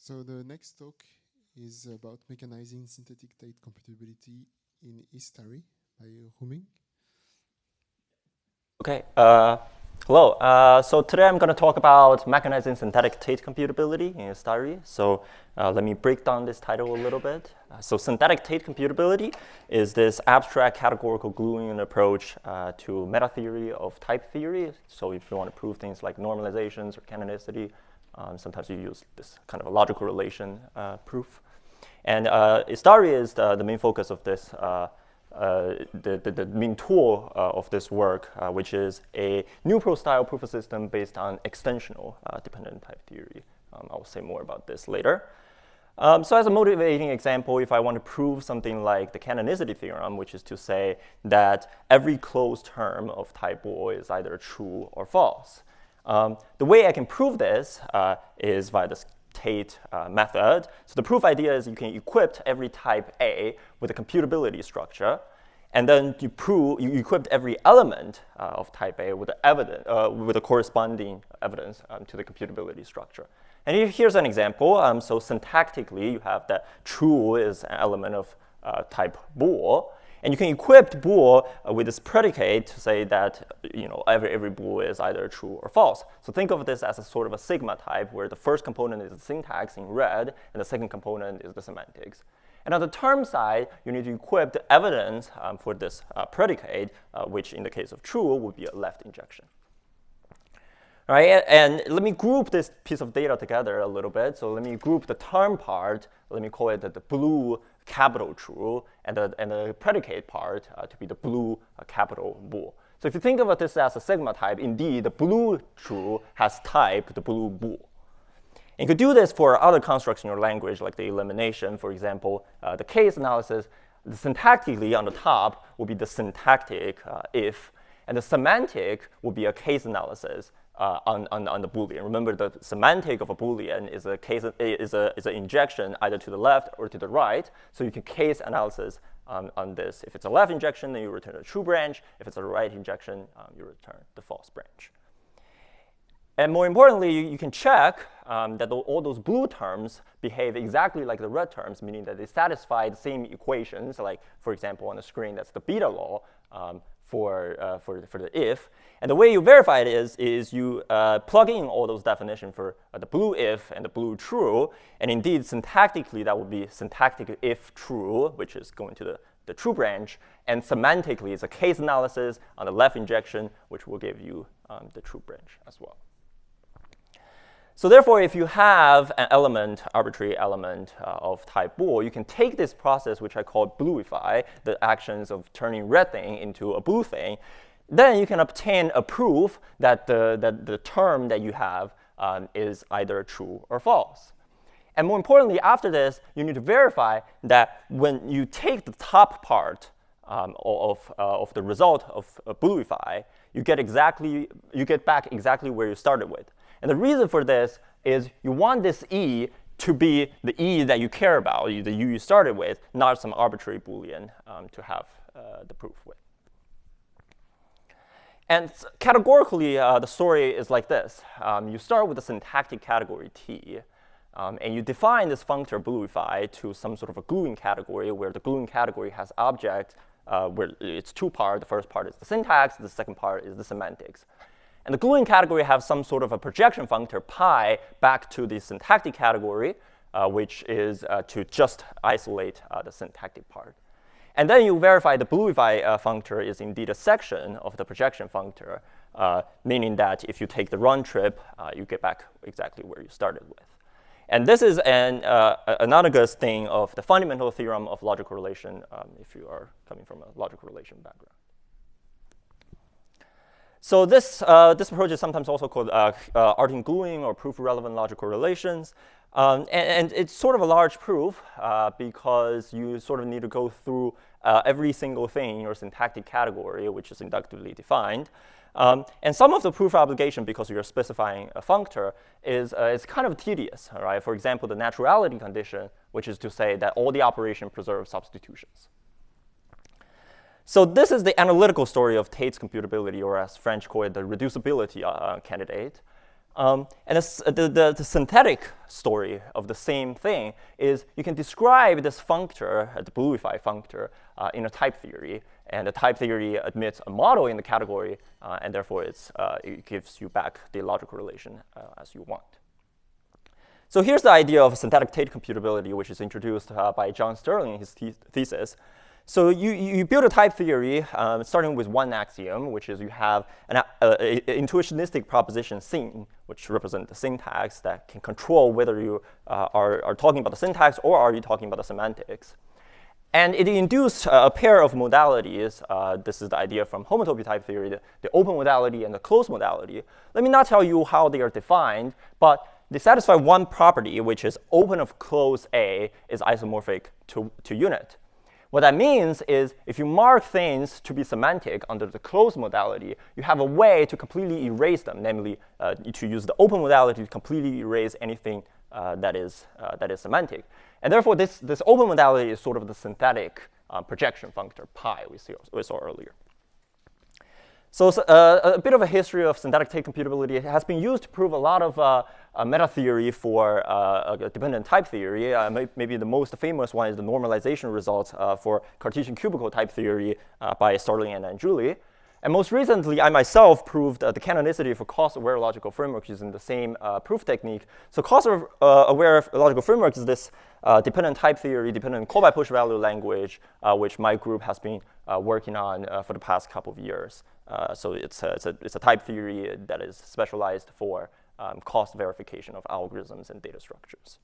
So the next talk is about mechanizing synthetic Tait computability in Istari by Runming. Okay, hello. So today I'm going to talk about mechanizing synthetic Tait computability in Istari. So let me break down this title a little bit. So synthetic Tait computability is this abstract categorical gluing approach to meta-theory of type theory. So if you want to prove things like normalizations or canonicity, sometimes you use this kind of a logical relation proof. And Istari is the main focus of this the main tool of this work, which is a new pro-style proof of system based on extensional dependent type theory. I'll say more about this later. So as a motivating example, if I want to prove something like the canonicity theorem, which is to say that every closed term of type bool is either true or false. The way I can prove this is via this Tait method. So the proof idea is you can equip every type A with a computability structure, and then you equip every element of type A with a corresponding evidence to the computability structure. And here's an example. So syntactically, you have that true is an element of type bool. And you can equip bool with this predicate to say that every bool is either true or false. So think of this as a sort of a sigma type where the first component is the syntax in red and the second component is the semantics. And on the term side, you need to equip the evidence for this predicate, which in the case of true would be a left injection. All right, and let me group this piece of data together a little bit. So let me group the term part. Let me call it the blue capital true, and the predicate part to be the blue capital bool. So if you think of this as a sigma type, indeed, the blue true has type the blue bool. And you could do this for other constructs in your language, like the elimination, for example, the case analysis. The syntactically on the top will be the syntactic if, and the semantic will be a case analysis on the Boolean. Remember, the semantic of a Boolean is an injection either to the left or to the right. So you can case analysis on this. If it's a left injection, then you return a true branch. If it's a right injection, you return the false branch. And more importantly, you can check that all those blue terms behave exactly like the red terms, meaning that they satisfy the same equations. Like, for example, on the screen, that's the beta law for the if. And the way you verify it is you plug in all those definitions for the blue if and the blue true. And indeed, syntactically, that would be syntactic if true, which is going to the true branch. And semantically, it's a case analysis on the left injection, which will give you the true branch as well. So therefore, if you have an element, arbitrary element of type bool, you can take this process, which I call bluify, the actions of turning red thing into a blue thing. Then you can obtain a proof that the term that you have is either true or false. And more importantly, after this, you need to verify that when you take the top part of the result of bluify, you get back exactly where you started with. And the reason for this is you want this E to be the E that you care about, the U you started with, not some arbitrary Boolean to have the proof with. And categorically, the story is like this. You start with a syntactic category T, and you define this functor bluify to some sort of a gluing category where the gluing category has object where it's two parts. The first part is the syntax. The second part is the semantics. And the gluing category has some sort of a projection functor pi back to the syntactic category, which is to just isolate the syntactic part. And then you verify the bluify functor is indeed a section of the projection functor, meaning that if you take the round trip, you get back exactly where you started with. And this is an analogous thing of the fundamental theorem of logical relation if you are coming from a logical relation background. So this approach is sometimes also called Artin gluing or proof-relevant logical relations. And it's sort of a large proof because you sort of need to go through every single thing in your syntactic category, which is inductively defined. And some of the proof obligation, because you're specifying a functor, is kind of tedious. Right? For example, the naturality condition, which is to say that all the operation preserve substitutions. So this is the analytical story of Tait's computability, or as French call it, the reducibility candidate. And the synthetic story of the same thing is you can describe this functor, the bluify functor, in a type theory. And the type theory admits a model in the category, and therefore it gives you back the logical relation as you want. So here's the idea of synthetic Tait computability, which is introduced by John Sterling in his thesis. So you build a type theory starting with one axiom, which is you have an intuitionistic proposition seen, which represents the syntax that can control whether you are talking about the syntax or are you talking about the semantics. And it induced a pair of modalities. This is the idea from homotopy type theory, the open modality and the closed modality. Let me not tell you how they are defined, but they satisfy one property, which is open of closed A is isomorphic to unit. What that means is if you mark things to be semantic under the closed modality, you have a way to completely erase them, namely to use the open modality to completely erase anything that is semantic. And therefore, this open modality is sort of the synthetic projection functor, pi, we saw earlier. So a bit of a history of synthetic Tait computability. It has been used to prove a lot of meta-theory for a dependent type theory. Maybe the most famous one is the normalization results for Cartesian cubical type theory by Istari and Anjuli. And most recently, I myself proved the canonicity for cost-aware logical frameworks using the same proof technique. So cost-aware logical frameworks is this dependent type theory, dependent call-by-push value language, which my group has been working on for the past couple of years. So it's a type theory that is specialized for cost verification of algorithms and data structures.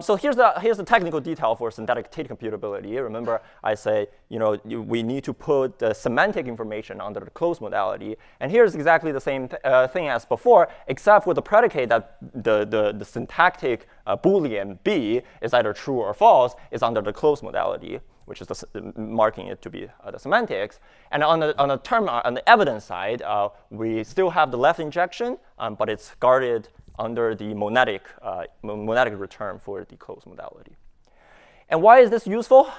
So here's the technical detail for synthetic Tait computability. Remember, I say we need to put the semantic information under the closed modality, and here's exactly the same thing as before, except for the predicate that the syntactic boolean B is either true or false is under the closed modality, which is marking it to be the semantics. And on the evidence side, we still have the left injection, but it's guarded under the monadic return for the closed modality. And why is this useful?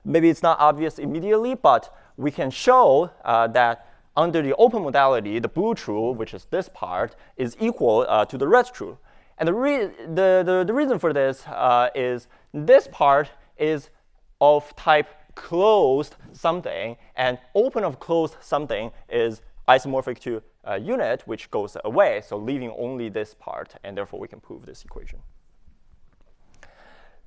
Maybe it's not obvious immediately, but we can show that under the open modality, the blue true, which is this part, is equal to the red true. And the reason for this is this part is of type closed something, and open of closed something is isomorphic to unit, which goes away, so leaving only this part, and therefore we can prove this equation.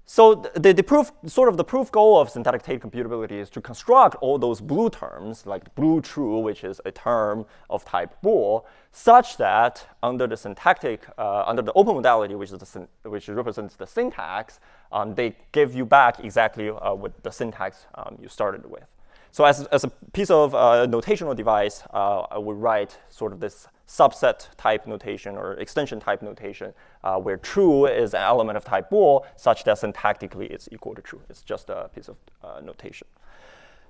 So the proof goal of synthetic Tait computability is to construct all those blue terms, like blue true, which is a term of type bool, such that under the syntactic, under the open modality, which represents the syntax, they give you back exactly what the syntax you started with. So as a piece of notational device, I would write sort of this subset type notation or extension type notation where true is an element of type bool such that syntactically it's equal to true. It's just a piece of notation.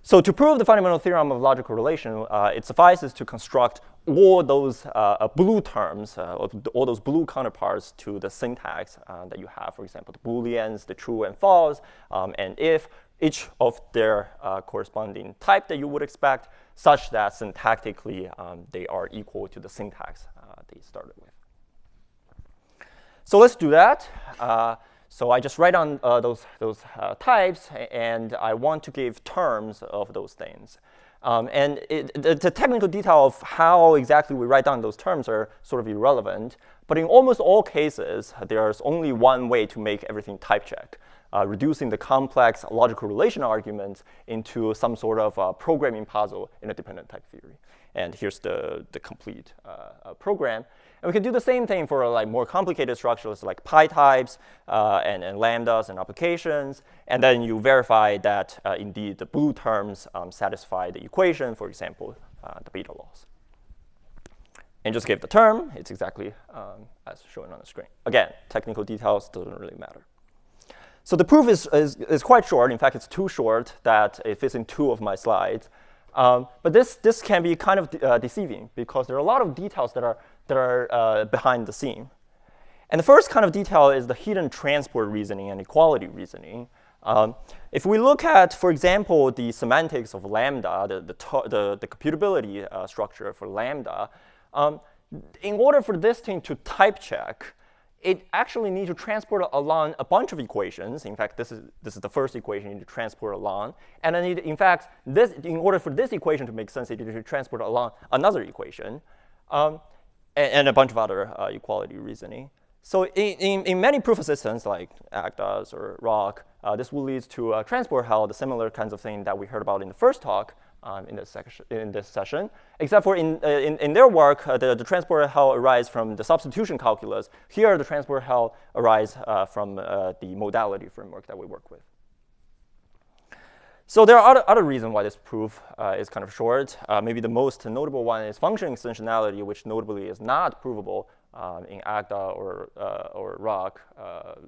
So to prove the fundamental theorem of logical relation, it suffices to construct all those blue terms, all those blue counterparts to the syntax that you have, for example, the booleans, the true and false, and if each of their corresponding type that you would expect, such that syntactically they are equal to the syntax they started with. So let's do that. So I just write on those types, and I want to give terms of those things. And the technical detail of how exactly we write down those terms are sort of irrelevant. But in almost all cases, there's only one way to make everything type check. Reducing the complex logical relation arguments into some sort of programming puzzle in a dependent type theory. And here's the complete program. And we can do the same thing for like more complicated structures like pi types and lambdas and applications. And then you verify that indeed the blue terms satisfy the equation, for example, the beta laws. And just give the term. It's exactly as shown on the screen. Again, technical details doesn't really matter. So the proof is quite short. In fact, it's too short that it fits in 2 of my slides. But this can be kind of deceiving because there are a lot of details that are behind the scene. And the first kind of detail is the hidden transport reasoning and equality reasoning. If we look at, for example, the semantics of lambda, the computability structure for lambda, in order for this thing to type check, it actually needs to transport along a bunch of equations. In fact, this is the first equation you need to transport along. And then in fact, in order for this equation to make sense, it needs to transport along another equation and a bunch of other equality reasoning. So in many proof of systems like ACDAS or ROC, this will lead to transport hell, the similar kinds of thing that we heard about in the first talk in this session, except for in their work, the transport hell arise from the substitution calculus. Here, the transport hell arise from the modality framework that we work with. So there are other reasons why this proof is kind of short. Maybe the most notable one is function extensionality, which notably is not provable in ACDA or ROC,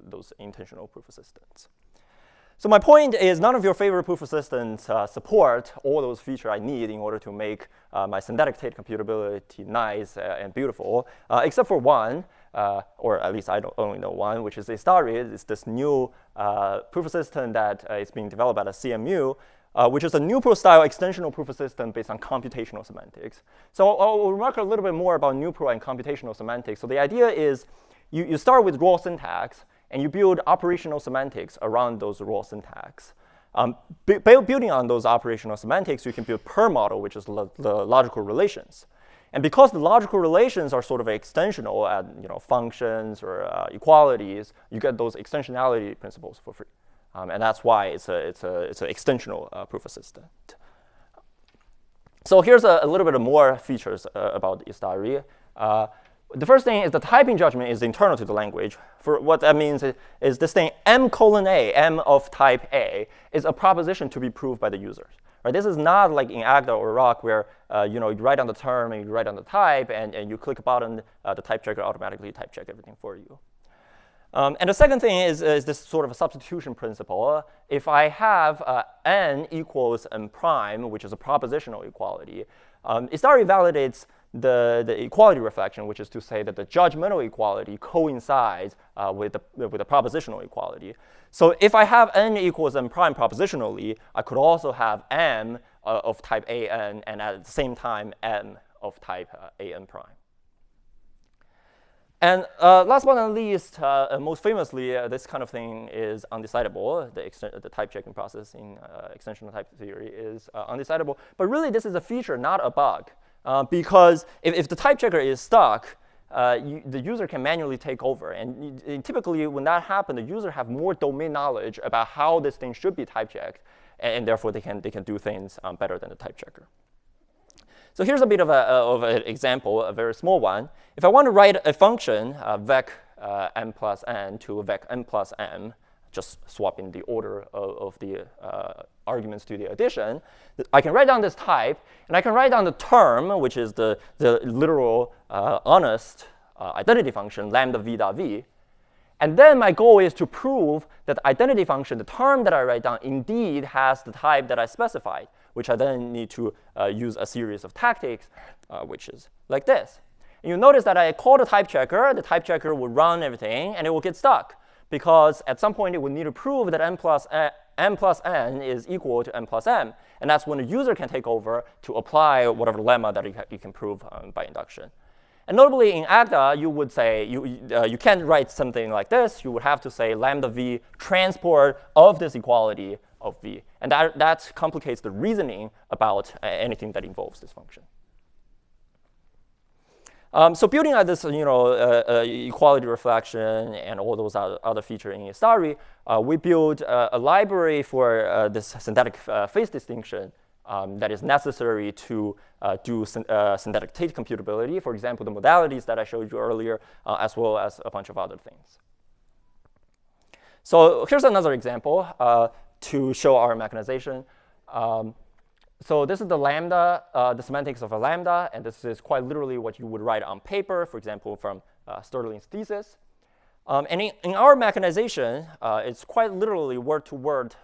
those intensional proof assistants. So my point is none of your favorite proof assistants support all those features I need in order to make my synthetic Tait computability nice and beautiful, except for one, or at least I only know one, which is Istari. It's this new proof assistant that is being developed at a CMU, which is a NuPro-style extensional proof assistant based on computational semantics. So I'll remark a little bit more about NuPro and computational semantics. So the idea is you start with raw syntax, and you build operational semantics around those raw syntax. Building on those operational semantics, you can build per model, which is the logical relations. And because the logical relations are sort of extensional at functions or equalities, you get those extensionality principles for free. And that's why it's an extensional proof assistant. So here's a little bit more features about Istari. The first thing is the typing judgment is internal to the language. For what that means is this thing m:(a), m of type A, is a proposition to be proved by the users. Right? This is not like in ACDA or ROC where you write down the term and you write down the type and you click a button, the type checker automatically type check everything for you. And the second thing is this sort of a substitution principle. If I have n equals n prime, which is a propositional equality, Istari validates the equality reflection, which is to say that the judgmental equality coincides with the propositional equality. So if I have n equals n prime propositionally, I could also have m of type an and at the same time m of type an prime. And last but not least, most famously, this kind of thing is undecidable. The type checking process in extensional type theory is undecidable. But really, this is a feature, not a bug. Because if the type checker is stuck, the user can manually take over. And typically, when that happens, the user have more domain knowledge about how this thing should be type checked. And therefore, they can do things better than the type checker. So here's a bit of an example, a very small one. If I want to write a function, vec m plus n to vec n plus m, just swapping the order of the arguments to the addition, I can write down this type, and I can write down the term, which is the literal honest identity function, lambda v dot v. And then my goal is to prove that the identity function, the term that I write down, indeed has the type that I specified, which I then need to use a series of tactics, which is like this. And you notice that I call the type checker will run everything, and it will get stuck. Because at some point, it would need to prove that m plus n is equal to m plus m. And that's when the user can take over to apply whatever lemma that you can prove by induction. And notably, in ACDA, you would say, you can't write something like this. You would have to say lambda v transport of this equality of v. And that complicates the reasoning about anything that involves this function. So building on this, equality reflection and all those other features in Istari, we build a library for this synthetic phase distinction that is necessary to do synthetic Tait computability. For example, the modalities that I showed you earlier, as well as a bunch of other things. So here's another example to show our mechanization. So this is the lambda, the semantics of a lambda, and this is quite literally what you would write on paper, for example, from Sterling's thesis. And in our mechanization, it's quite literally word-to-word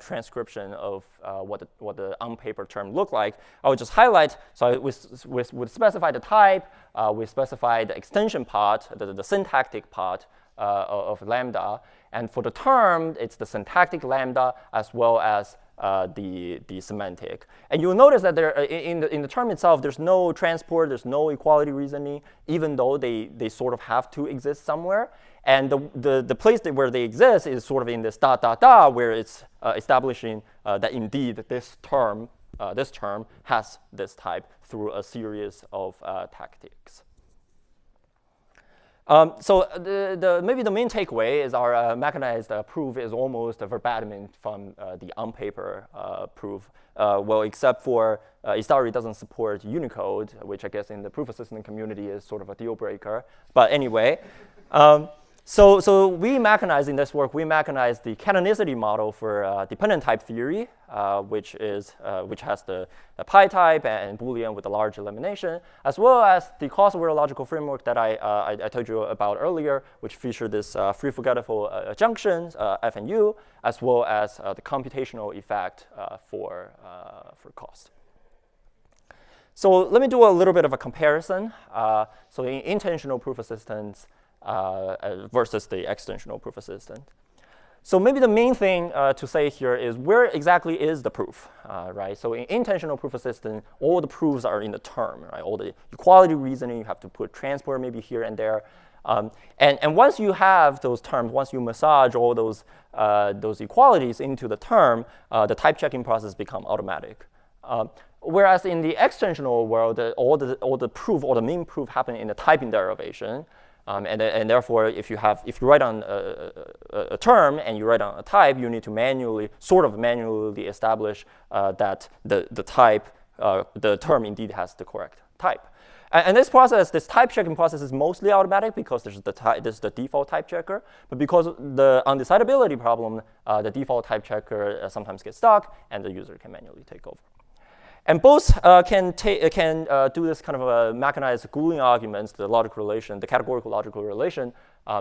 transcription of what the on-paper term look like. I would just highlight, so we specify the type, we specify the extension part, the syntactic part of lambda. And for the term, it's the syntactic lambda as well as the semantic. And you'll notice that there, in the term itself, there's no transport, there's no equality reasoning, even though they sort of have to exist somewhere. And the place where they exist is sort of in this dot, dot, dot, where it's establishing that indeed this term has this type through a series of tactics. So maybe the main takeaway is our mechanized proof is almost a verbatim from the on-paper proof. Well, except for Istari doesn't support Unicode, which I guess in the proof assistant community is sort of a deal breaker. But anyway, so we mechanize in this work, we mechanize the canonicity model for dependent type theory, which has the pi type and Boolean with a large elimination, as well as the causal logical framework that I told you about earlier, which featured this free forgettable junctions, F and U, as well as the computational effect for cost. So let me do a little bit of a comparison. So the intentional proof assistance versus the extensional proof assistant. So maybe the main thing to say here is where exactly is the proof, right? So in intentional proof assistant, all the proofs are in the term, right? All the equality reasoning, you have to put transport maybe here and there. And once you have those terms, once you massage all those equalities into the term, the type checking process become automatic. Whereas in the extensional world, all the proof, all the main proof happen in the typing derivation. And therefore, if you write on a term and you write on a type, you need to manually establish that the term indeed has the correct type. And this process, this type checking process, is mostly automatic because there's the default type checker. But because the undecidability problem, the default type checker sometimes gets stuck, and the user can manually take over. And both can do this kind of a mechanized Boolean arguments, the logical relation, the categorical logical relation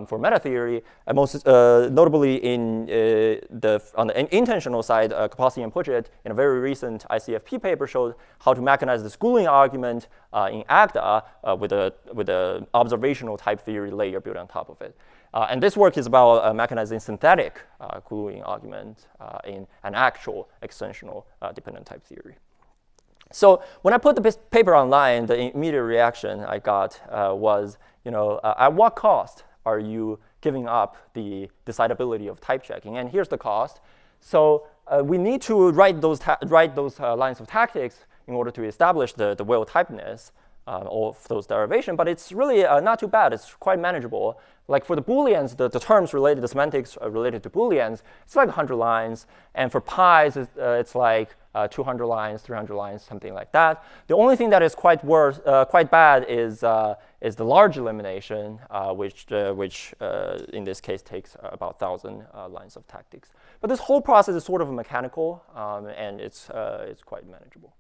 for meta-theory, and most notably on the intentional side, Kapowski and Puget, in a very recent ICFP paper, showed how to mechanize this Boolean argument in ACTA with a observational type theory layer built on top of it. And this work is about mechanizing synthetic Boolean argument in an actual extensional dependent type theory. So when I put the paper online, the immediate reaction I got was, at what cost are you giving up the decidability of type checking? And here's the cost. So we need to write those lines of tactics in order to establish the well typeness of those derivations. But it's really not too bad. It's quite manageable. Like for the Booleans, the terms related, the semantics related to Booleans, it's like 100 lines. And for pi's, it's like 200 lines, 300 lines, something like that. The only thing that is quite bad is the large elimination, which in this case takes about 1,000 lines of tactics. But this whole process is sort of mechanical, and it's quite manageable.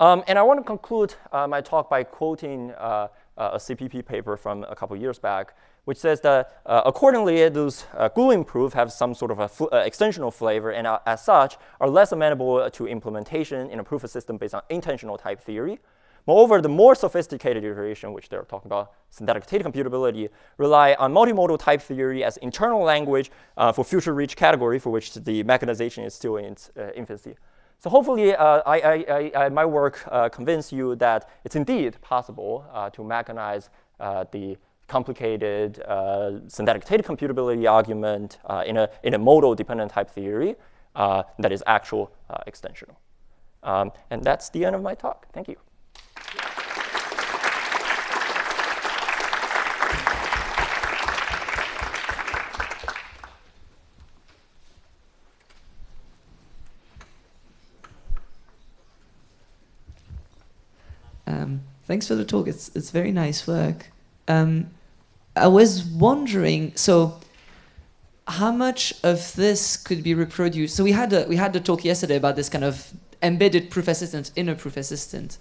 And I want to conclude my talk by quoting a CPP paper from a couple years back, which says that accordingly, those Boolean proofs have some sort of extensional flavor, and as such, are less amenable to implementation in a proof system based on intentional type theory. Moreover, the more sophisticated iteration, which they're talking about, synthetic Tait computability, rely on multimodal type theory as internal language for future reach category, for which the mechanization is still in its infancy. So hopefully, my work convinced you that it's indeed possible to mechanize the complicated synthetic Tait computability argument in a modal dependent type theory that is actual extensional. And that's the end of my talk. Thank you. Thanks for the talk. It's very nice work. I was wondering, so how much of this could be reproduced? So we had the talk yesterday about this kind of embedded proof assistant in a proof assistant.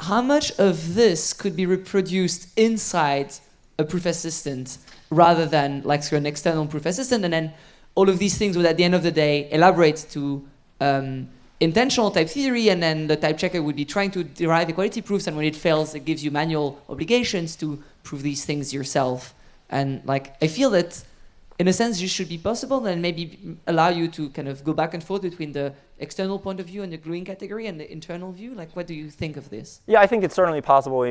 How much of this could be reproduced inside a proof assistant rather than like through an external proof assistant, and then all of these things would at the end of the day elaborate to intentional type theory, and then the type checker would be trying to derive equality proofs, and when it fails, it gives you manual obligations to prove these things yourself. And like, I feel that in a sense, this should be possible, and maybe allow you to kind of go back and forth between the external point of view and the gluing category and the internal view. Like, what do you think of this? Yeah, I think it's certainly possible.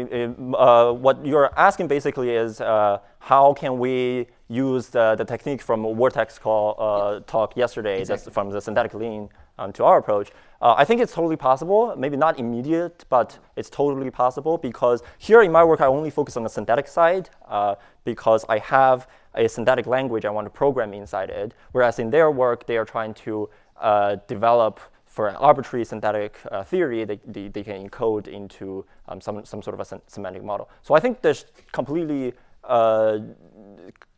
What you're asking basically is how can we use the technique from Vortex talk yesterday, Exactly. that's from the synthetic lean to our approach. I think it's totally possible, maybe not immediate, but it's totally possible, because here in my work, I only focus on the synthetic side because I have a synthetic language I want to program inside it, whereas in their work, they are trying to develop for an arbitrary synthetic theory, they can encode into some sort of a semantic model. So I think there's completely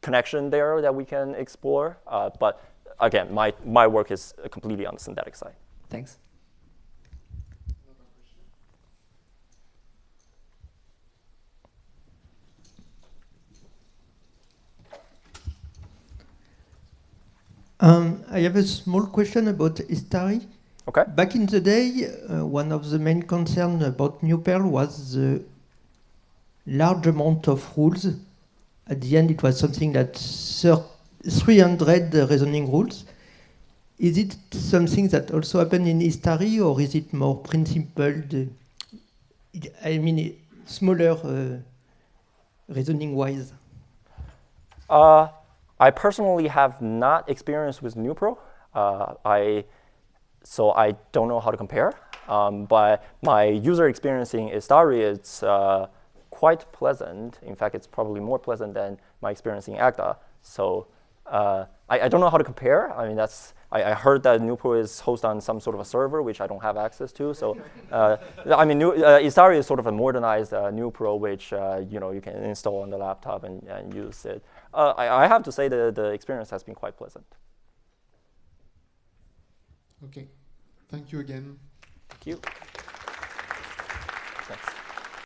connection there that we can explore. But again, my work is completely on the synthetic side. Thanks. I have a small question about Istari. Okay. Back in the day, one of the main concerns about New Perl was the large amount of rules. At the end, it was something like 300 reasoning rules. Is it something that also happened in Istari, or is it more principled? I mean, smaller reasoning-wise? I personally have not experience with NuPro, so I don't know how to compare. But my user experience in Istari is quite pleasant. In fact, it's probably more pleasant than my experience in Agda. So I don't know how to compare. I mean, I heard that NuPro is hosted on some sort of a server, which I don't have access to. So I mean, Istari is sort of a modernized NuPro, which you can install on the laptop and use it. I have to say that the experience has been quite pleasant. Okay. Thank you again. Thank you.